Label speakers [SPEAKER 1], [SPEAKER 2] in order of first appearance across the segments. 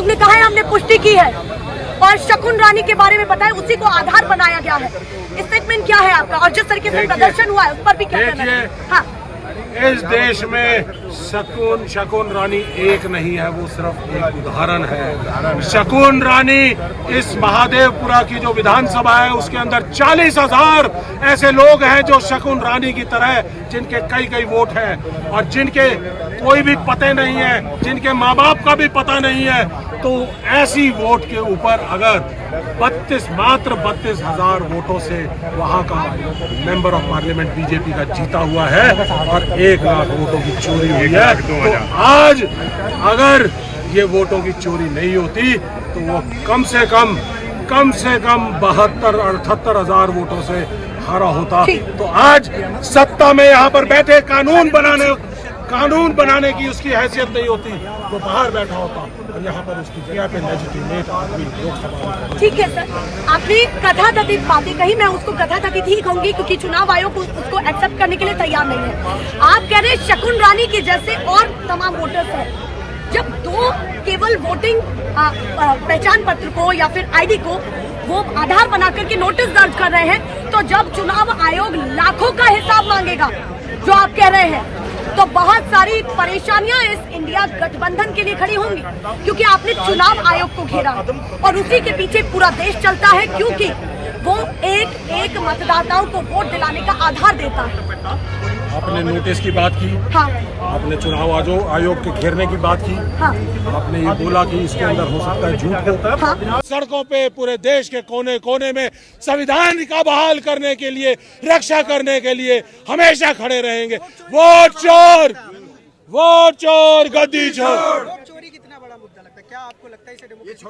[SPEAKER 1] आयोग ने कहा है, हमने पुष्टि की है और शकुन रानी के बारे में बताया, उसी को आधार बनाया गया है। स्टेटमेंट क्या है आपका? और जिस तरीके से प्रदर्शन हुआ है उस पर भी क्या कहना है? हाँ,
[SPEAKER 2] इस देश में शकुन रानी एक नहीं है, वो सिर्फ एक उदाहरण है। शकुन रानी इस महादेवपुरा की जो विधानसभा है उसके अंदर 40,000 ऐसे लोग हैं जो शकुन रानी की तरह, जिनके कई वोट हैं और जिनके कोई भी पते नहीं है, जिनके माँ बाप का भी पता नहीं है। तो ऐसी वोट के ऊपर अगर मात्र 32,000 वोटों से वहां का मेंबर ऑफ पार्लियामेंट बीजेपी का जीता हुआ है और 1 लाख वोटों की चोरी हुई है, तो आज अगर ये वोटों की चोरी नहीं होती तो वो कम से कम 72-78,000 वोटों से हारा होता। तो आज सत्ता में यहाँ पर बैठे कानून बनाने की उसकी हैसियत नहीं होती, वो बाहर बैठा होता और यहाँ पर उसकी जगह पे लेजिटिमेट आदमी लोकसभा।
[SPEAKER 1] ठीक है सर, आपने कथाकथित बातें कही, मैं उसको कथाकथित ही कहूंगी क्योंकि चुनाव आयोग उसको एक्सेप्ट करने के लिए तैयार नहीं है। आप कह रहे हैं शकुन रानी के जैसे और तमाम वोटर्स हैं, जब 2 केवल वोटिंग पहचान पत्र को या फिर आईडी को वो आधार बना करके नोटिस दर्ज कर रहे हैं, तो जब चुनाव आयोग लाखों का हिसाब मांगेगा जो आप कह रहे हैं, तो बहुत सारी परेशानियां इस इंडिया गठबंधन के लिए खड़ी होंगी, क्योंकि आपने चुनाव आयोग को घेरा और उसी के पीछे पूरा देश चलता है, क्योंकि वो एक मतदाताओं को वोट दिलाने का आधार देता है।
[SPEAKER 2] आपने नोटिस की बात की,
[SPEAKER 1] हाँ।
[SPEAKER 2] आपने चुनाव आयोग के घेरने की बात की,
[SPEAKER 1] हाँ।
[SPEAKER 2] आपने ये बोला कि इसके अंदर हो सकता है झूठ।
[SPEAKER 1] हाँ।
[SPEAKER 2] सड़कों पे पूरे देश के कोने कोने में संविधान का बहाल करने के लिए, रक्षा करने के लिए हमेशा खड़े रहेंगे। वोट चोर गद्दी चोर।
[SPEAKER 3] चोरी कितना बड़ा मुद्दा लगता है? क्या आपको लगता है इसे डेमोक्रेसी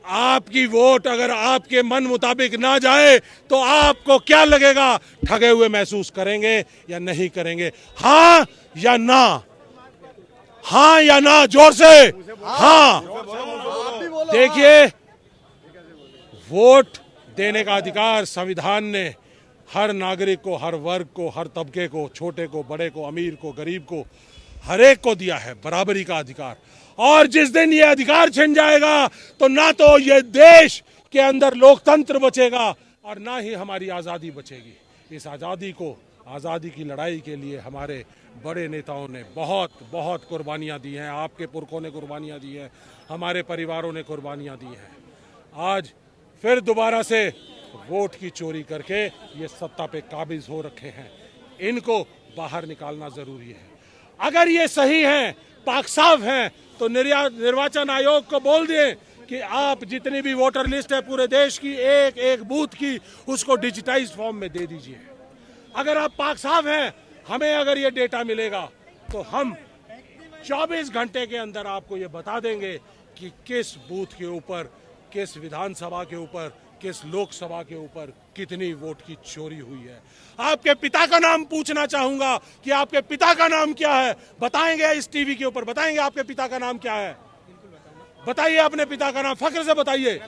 [SPEAKER 2] आपकी वोट अगर आपके मन मुताबिक ना जाए तो आपको क्या लगेगा? ठगे हुए महसूस करेंगे या नहीं करेंगे? हाँ या ना? हाँ या ना? जोर से हाँ। देखिए, वोट देने का अधिकार संविधान ने हर नागरिक को, हर वर्ग को, हर तबके को, छोटे को, बड़े को, अमीर को, गरीब को, हर एक को दिया है बराबरी का अधिकार। और जिस दिन ये अधिकार छिन जाएगा तो ना तो ये देश के अंदर लोकतंत्र बचेगा और ना ही हमारी आज़ादी बचेगी। इस आज़ादी की लड़ाई के लिए हमारे बड़े नेताओं ने बहुत कुर्बानियां दी हैं। आपके पुरखों ने कुर्बानियां दी हैं, हमारे परिवारों ने कुर्बानियां दी हैं। आज फिर दोबारा से वोट की चोरी करके ये सत्ता पे काबिज हो रखे हैं, इनको बाहर निकालना जरूरी है। अगर ये सही हैं, पाक साफ हैं, तो निर्वाचन आयोग को बोल दें कि आप जितनी भी वोटर लिस्ट है पूरे देश की, एक बूथ की, उसको डिजिटाइज्ड फॉर्म में दे दीजिए। अगर आप पाक साफ हैं, हमें अगर ये डेटा मिलेगा तो हम 24 घंटे के अंदर आपको ये बता देंगे कि किस बूथ के ऊपर, किस विधानसभा के ऊपर, किस लोकसभा के ऊपर कितनी वोट की चोरी हुई है। आपके पिता का नाम पूछना चाहूंगा कि आपके पिता का नाम क्या है? बताएंगे इस टीवी के ऊपर, बताएंगे आपके पिता का नाम क्या है? बताइए अपने पिता का नाम, फख्र से बताइए।